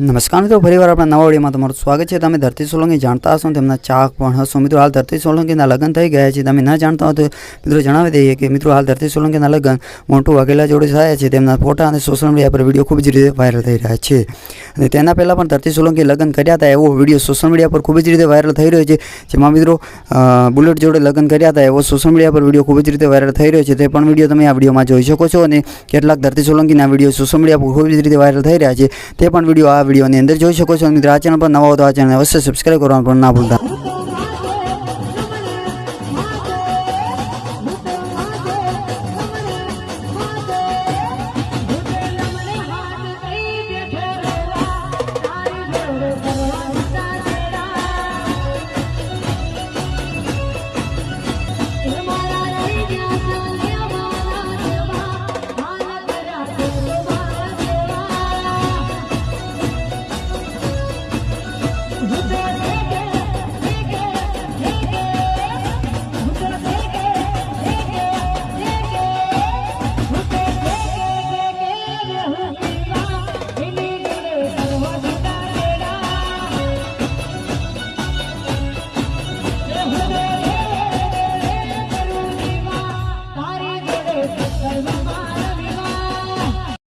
નમસ્કાર મિત્રો, ફરીવાર આપણા નવા વિડીયોમાં તમારું સ્વાગત છે। તમે ધરતી સોલંકી જાણતા હશો, તેમના ચાહક પણ હશો। મિત્રો, હાલ ધરતી સોલંકીના લગ્ન થઈ ગયા છે। તમે ન જાણતા હો તો મિત્રો જણાવી દઈએ કે મિત્રો હાલ ધરતી સોલંકીના લગ્ન મોન્ટુ વાઘેલા જોડે થયા છે। તેમના ફોટા અને સોશિયલ મીડિયા પર વિડીયો ખૂબ જ રીતે વાયરલ થઈ રહ્યા છે। અને તેના પહેલાં પણ ધરતી સોલંકી લગ્ન કર્યા હતા એવો વિડીયો સોશિયલ મીડિયા પર ખૂબ જ રીતે વાયરલ થઈ રહ્યો છે। જેમાં મિત્રો બુલેટ જોડે લગ્ન કર્યા હતા એવો સોશિયલ મીડિયા પર વિડીયો ખૂબ જ રીતે વાયરલ થઈ રહ્યો છે। તે પણ વિડીયો તમે આ વિડીયોમાં જોઈ શકો છો। અને કેટલાક ધરતી સોલંકીના વિડીયો સોશિયલ મીડિયા પર ખૂબ જ રીતે વાયરલ થઈ રહ્યા છે। તે પણ વિડીયો આ વિડીયોની અંદર જોઈ શકો છો। મિત્રો, આ ચેનલ પર નવા હો તો આ ચેનલ અવશ્ય સબસ્ક્રાઈબ કરવાનું પણ ના ભૂલતા।